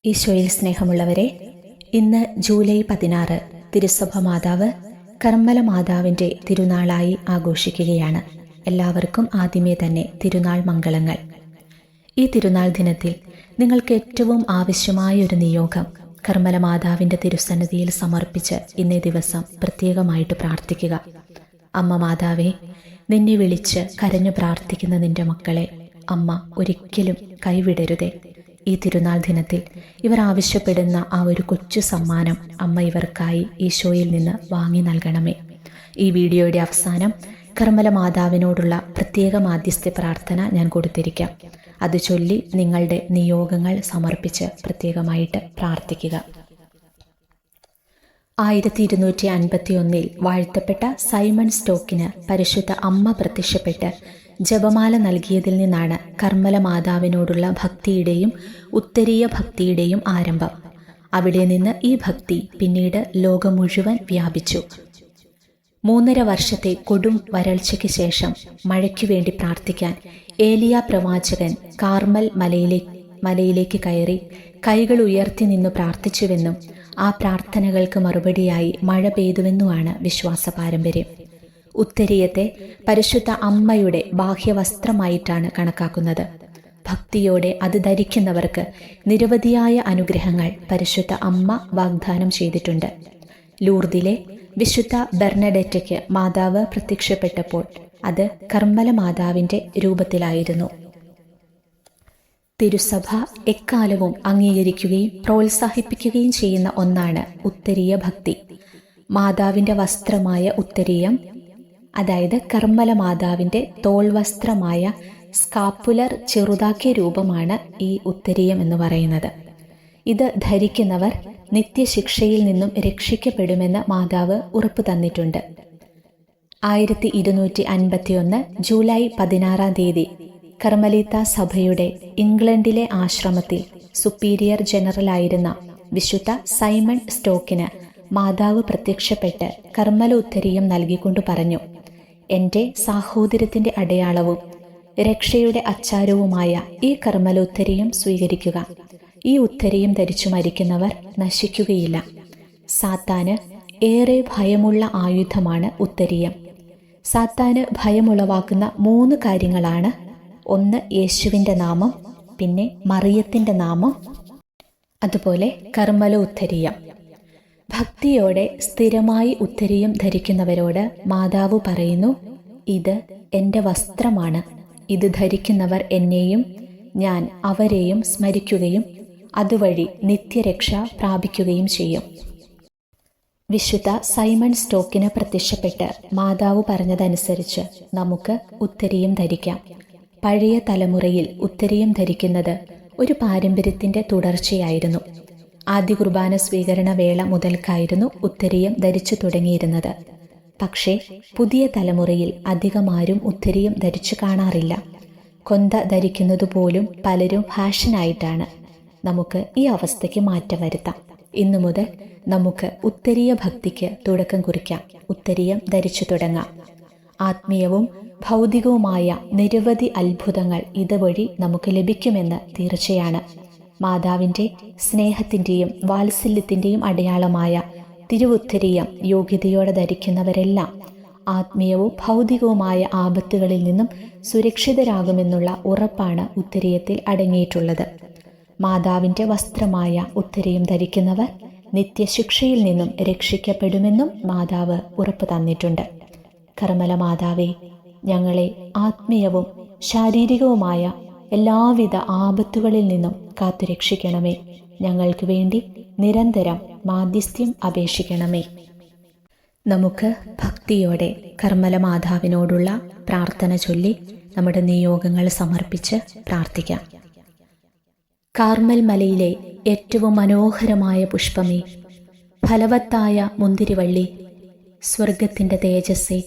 ഈശോയിൽ സ്നേഹമുള്ളവരെ, ഇന്ന് ജൂലൈ 16 തിരുസഭ മാതാവ് കർമ്മല മാതാവിൻ്റെ തിരുനാളായി ആഘോഷിക്കുകയാണ്. എല്ലാവർക്കും ആദ്യമേ തന്നെ തിരുനാൾ മംഗളങ്ങൾ. ഈ തിരുനാൾ ദിനത്തിൽ നിങ്ങൾക്ക് ഏറ്റവും ആവശ്യമായ ഒരു നിയോഗം കർമ്മല മാതാവിൻ്റെ തിരുസന്നിധിയിൽ സമർപ്പിച്ച് ഇന്നേ ദിവസം പ്രത്യേകമായിട്ട് പ്രാർത്ഥിക്കുക. അമ്മ മാതാവേ, നിന്നെ വിളിച്ച് കരഞ്ഞു പ്രാർത്ഥിക്കുന്ന നിന്റെ മക്കളെ അമ്മ ഒരിക്കലും കൈവിടരുതേ. ഈ തിരുനാൾ ദിനത്തിൽ ഇവർ ആവശ്യപ്പെടുന്ന ആ ഒരു കൊച്ചു സമ്മാനം അമ്മ ഇവർക്കായി ഈശോയിൽ നിന്ന് വാങ്ങി നൽകണമേ. ഈ വീഡിയോയുടെ അവസാനം കർമ്മല മാതാവിനോടുള്ള പ്രത്യേക മാധ്യസ്ഥ പ്രാർത്ഥന ഞാൻ കൊടുത്തിരിക്കാം. അത് ചൊല്ലി നിങ്ങളുടെ നിയോഗങ്ങൾ സമർപ്പിച്ച് പ്രത്യേകമായിട്ട് പ്രാർത്ഥിക്കുക. 1251 വാഴ്ത്തപ്പെട്ട സൈമൺ സ്റ്റോക്കിന് പരിശുദ്ധ അമ്മ പ്രത്യക്ഷപ്പെട്ട് ജപമാല നൽകിയതിൽ നിന്നാണ് കർമ്മല മാതാവിനോടുള്ള ഭക്തിയുടെയും ഉത്തരീയ ഭക്തിയുടെയും ആരംഭം. അവിടെ നിന്ന് ഈ ഭക്തി പിന്നീട് ലോകം മുഴുവൻ വ്യാപിച്ചു. 3.5 വർഷത്തെ കൊടും വരൾച്ചയ്ക്ക് ശേഷം മഴയ്ക്കു വേണ്ടി പ്രാർത്ഥിക്കാൻ ഏലിയ പ്രവാചകൻ കാർമൽ മലയിലേക്ക് കയറി കൈകൾ ഉയർത്തി നിന്ന് പ്രാർത്ഥിച്ചുവെന്നും ആ പ്രാർത്ഥനകൾക്ക് മറുപടിയായി മഴ പെയ്തുവെന്നുമാണ് വിശ്വാസ പാരമ്പര്യം. ഉത്തരീയത്തെ പരിശുദ്ധ അമ്മയുടെ ബാഹ്യവസ്ത്രമായിട്ടാണ് കണക്കാക്കുന്നത്. ഭക്തിയോടെ അത് ധരിക്കുന്നവർക്ക് നിരവധിയായ അനുഗ്രഹങ്ങൾ പരിശുദ്ധ അമ്മ വാഗ്ദാനം ചെയ്തിട്ടുണ്ട്. ലൂർദിലെ വിശുദ്ധ ബെർണഡെറ്റയ്ക്ക് മാതാവ് പ്രത്യക്ഷപ്പെട്ടപ്പോൾ അത് കർമ്മല മാതാവിൻ്റെ രൂപത്തിലായിരുന്നു. തിരുസഭ എക്കാലവും അംഗീകരിക്കുകയും പ്രോത്സാഹിപ്പിക്കുകയും ചെയ്യുന്ന ഒന്നാണ് ഉത്തരീയ ഭക്തി. മാതാവിൻ്റെ വസ്ത്രമായ ഉത്തരീയം, അതായത് കർമ്മല മാതാവിൻ്റെ തോൾവസ്ത്രമായ സ്കാപ്പുലർ ചെറുതാക്കിയ രൂപമാണ് ഈ ഉത്തരീയം എന്ന് പറയുന്നത്. ഇത് ധരിക്കുന്നവർ നിത്യശിക്ഷയിൽ നിന്നും രക്ഷിക്കപ്പെടുമെന്ന് മാതാവ് ഉറപ്പു തന്നിട്ടുണ്ട്. 1251 ജൂലൈ 16 കർമ്മലീത്ത സഭയുടെ ഇംഗ്ലണ്ടിലെ ആശ്രമത്തിൽ സുപ്പീരിയർ ജനറലായിരുന്ന വിശുദ്ധ സൈമൺ സ്റ്റോക്കിന് മാതാവ് പ്രത്യക്ഷപ്പെട്ട് കർമ്മല ഉത്തരീയം നൽകിക്കൊണ്ട് പറഞ്ഞു: എൻ്റെ സാഹോദര്യത്തിൻ്റെ അടയാളവും രക്ഷയുടെ അച്ചാരവുമായ ഈ കർമ്മല ഉത്തരീയം സ്വീകരിക്കുക. ഈ ഉത്തരീയം ധരിച്ചു മരിക്കുന്നവർ നശിക്കുകയില്ല. സാത്താന് ഏറെ ഭയമുള്ള ആയുധമാണ് ഉത്തരീയം. സാത്താന് ഭയമുളവാക്കുന്ന 3 കാര്യങ്ങളാണ്: 1 യേശുവിൻ്റെ നാമം, പിന്നെ മറിയത്തിൻ്റെ നാമം, അതുപോലെ കർമ്മല ഉത്തരീയം. ഭക്തിയോടെ സ്ഥിരമായി ഉത്തരീയം ധരിക്കുന്നവരോട് മാതാവ് പറയുന്നു: ഇത് എൻ്റെ വസ്ത്രമാണ്. ഇത് ധരിക്കുന്നവർ എന്നെയും ഞാൻ അവരെയും സ്മരിക്കുകയും അതുവഴി നിത്യരക്ഷ പ്രാപിക്കുകയും ചെയ്യും. വിശുദ്ധ സൈമൺ സ്റ്റോക്കിന് പ്രത്യക്ഷപ്പെട്ട് മാതാവ് പറഞ്ഞതനുസരിച്ച് നമുക്ക് ഉത്തരീയം ധരിക്കാം. പഴയ തലമുറയിൽ ഉത്തരീയം ധരിക്കുന്നത് ഒരു പാരമ്പര്യത്തിൻ്റെ തുടർച്ചയായിരുന്നു. ആദ്യ കുർബാന സ്വീകരണ വേള മുതൽക്കായിരുന്നു ഉത്തരീയം ധരിച്ചു തുടങ്ങിയിരുന്നത്. പക്ഷേ പുതിയ തലമുറയിൽ അധികമാരും ഉത്തരീയം ധരിച്ചു കാണാറില്ല. കൊന്ത ധരിക്കുന്നത് പോലും പലരും ഫാഷനായിട്ടാണ്. നമുക്ക് ഈ അവസ്ഥയ്ക്ക് മാറ്റം വരുത്താം. ഇന്നു മുതൽ നമുക്ക് ഉത്തരീയ ഭക്തിക്ക് തുടക്കം കുറിക്കാം. ഉത്തരീയം ധരിച്ചു തുടങ്ങാം. ആത്മീയവും ഭൗതികവുമായ നിരവധി അത്ഭുതങ്ങൾ ഇതുവഴി നമുക്ക് ലഭിക്കുമെന്ന് തീർച്ചയാണ്. മാതാവിൻ്റെ സ്നേഹത്തിൻ്റെയും വാത്സല്യത്തിൻ്റെയും അടയാളമായ തിരുവുത്തരീയം യോഗ്യതയോടെ ധരിക്കുന്നവരെല്ലാം ആത്മീയവും ഭൗതികവുമായ ആപത്തുകളിൽ നിന്നും സുരക്ഷിതരാകുമെന്നുള്ള ഉറപ്പാണ് ഉത്തരീയത്തിൽ അടങ്ങിയിട്ടുള്ളത്. മാതാവിൻ്റെ വസ്ത്രമായ ഉത്തരീയം ധരിക്കുന്നവർ നിത്യശിക്ഷയിൽ നിന്നും രക്ഷിക്കപ്പെടുമെന്നും മാതാവ് ഉറപ്പ് തന്നിട്ടുണ്ട്. കർമ്മല മാതാവേ, ഞങ്ങളെ ആത്മീയവും ശാരീരികവുമായ എല്ലാവിധ ആപത്തുകളിൽ നിന്നും കാത്തുരക്ഷിക്കണമേ. ഞങ്ങൾക്ക് വേണ്ടി നിരന്തരം മാധ്യസ്ഥ്യം അപേക്ഷിക്കണമേ. നമുക്ക് ഭക്തിയോടെ കർമ്മല മാതാവിനോടുള്ള പ്രാർത്ഥന ചൊല്ലി നമ്മുടെ നിയോഗങ്ങൾ സമർപ്പിച്ച് പ്രാർത്ഥിക്കാം. കാർമൽ മലയിലെ ഏറ്റവും മനോഹരമായ പുഷ്പമേ, ഫലവത്തായ മുന്തിരിവള്ളി, സ്വർഗത്തിൻ്റെ തേജസ്സേ,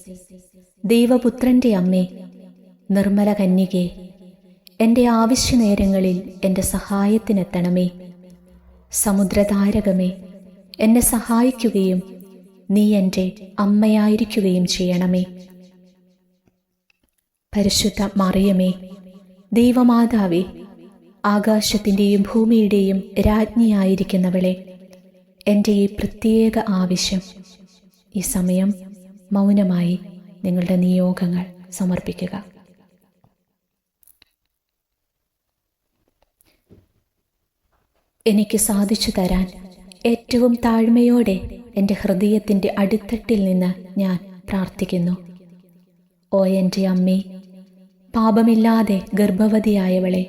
ദൈവപുത്രൻ്റെ അമ്മേ, നിർമ്മല കന്യകേ, എൻ്റെ ആവശ്യനേരങ്ങളിൽ എൻ്റെ സഹായത്തിനെത്തണമേ. സമുദ്രതാരകമേ, എന്നെ സഹായിക്കുകയും നീ എൻ്റെ അമ്മയായിരിക്കുകയും ചെയ്യണമേ. പരിശുദ്ധ മറിയമേ, ദൈവമാതാവേ, ആകാശത്തിൻ്റെയും ഭൂമിയുടെയും രാജ്ഞിയായിരിക്കുന്നവളെ, എൻ്റെ ഈ പ്രത്യേക ആവശ്യം ഈ സമയം മൗനമായി നിങ്ങളുടെ നിയോഗങ്ങൾ സമർപ്പിക്കുക. എനിക്ക് സാധിച്ചു തരാൻ ഏറ്റവും താഴ്മയോടെ എൻ്റെ ഹൃദയത്തിൻ്റെ അടിത്തട്ടിൽ നിന്ന് ഞാൻ പ്രാർത്ഥിക്കുന്നു. ഓ എൻ്റെ അമ്മേ, പാപമില്ലാതെ ഗർഭവതിയായവളെ,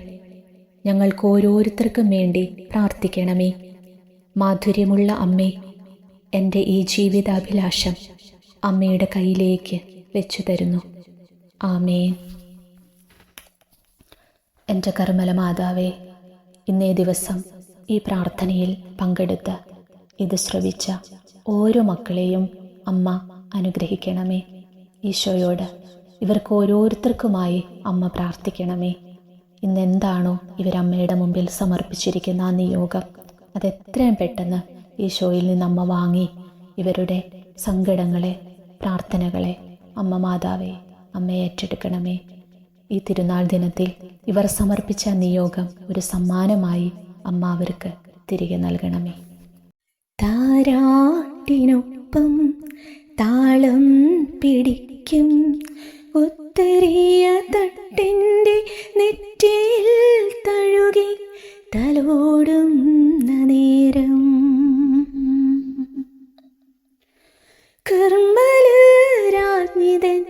ഞങ്ങൾക്ക് ഓരോരുത്തർക്കും വേണ്ടി പ്രാർത്ഥിക്കണമേ. മാധുര്യമുള്ള അമ്മേ, എൻ്റെ ഈ ജീവിതാഭിലാഷം അമ്മയുടെ കയ്യിലേക്ക് വെച്ചു തരുന്നു. ആമേൻ. എൻ്റെ കർമ്മല മാതാവേ, ഇന്നേ ദിവസം ഈ പ്രാർത്ഥനയിൽ പങ്കെടുത്ത് ഇത് ശ്രവിച്ച ഓരോ മക്കളെയും അമ്മ അനുഗ്രഹിക്കണമേ. ഈശോയോട് ഇവർക്ക് ഓരോരുത്തർക്കുമായി അമ്മ പ്രാർത്ഥിക്കണമേ. ഇന്നെന്താണോ ഇവരമ്മയുടെ മുമ്പിൽ സമർപ്പിച്ചിരിക്കുന്ന ആ നിയോഗം, അതെത്രയും പെട്ടെന്ന് ഈശോയിൽ നിന്ന് അമ്മ വാങ്ങി ഇവരുടെ സങ്കടങ്ങളെ, പ്രാർത്ഥനകളെ അമ്മ മാതാവേ അമ്മ ഏറ്റെടുക്കണമേ. ഈ തിരുനാൾ ദിനത്തിൽ ഇവർ സമർപ്പിച്ച നിയോഗം ഒരു സമ്മാനമായി അമ്മ അവർക്ക് തിരികെ നൽകണമേ. താരാട്ടിനൊപ്പം താളം പിടിക്കും ഉത്തരീയ തട്ടിൻ്റെ നെറ്റിയിൽ തഴുകി തലോടുന്ന നേരം കർമ്മല രാജ്ഞിതൻ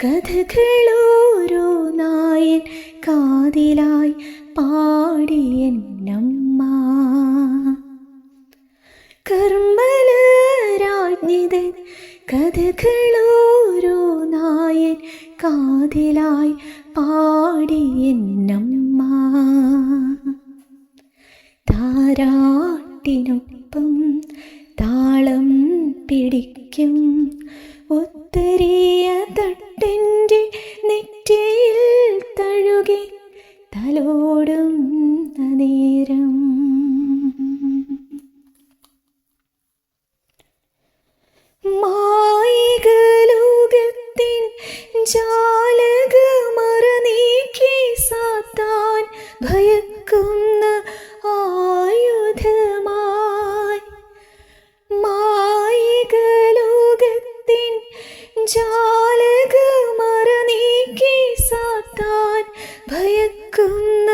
കഥകളോരോന്നായൻ കാതിലായി പാടിയെന്നമ്മ. കർമ്മല രാജ്ഞിതൻ കഥകളോരോന്നായൻ കാതിലായി പാടിയെന്നമ്മ. താരാട്ടിനൊപ്പം താളം പിടിക്കും ഉത്തരീയ തട്ടിൻ്റെ നെറ്റിയിൽ തഴുകി തലോടുന്ന നേരം മായികലോകത്തിൻ ജാലകമറ നീക്കി സാത്താൻ ഭയക്കുന്ന ആയുധമായി. മായികലോകത്തിൻ ജാലകമറ നീക്കി സാത്താൻ ഭയക്കുന്ന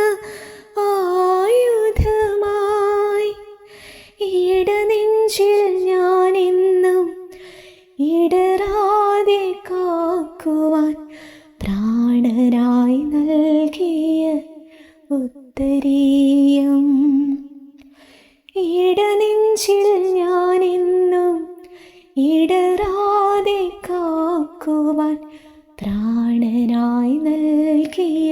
ആയുധമായി. ഇടനെഞ്ചിൽ ഞാനെന്നും ഇടറാതെ കാക്കുവാൻ പ്രാണനായി നൽകിയ ഉത്തരീയം. ഇടനെഞ്ചിൽ ഞാനെന്നും ഇടറാതെ കാക്കുവാൻ പ്രാണനായി നൽകിയ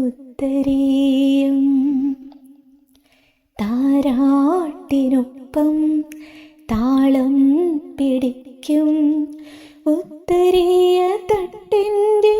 ഉത്തരീയം. താരാട്ടിനൊപ്പം താളം പിടിക്കും ഉത്തരീയ തട്ടിൻ്റെ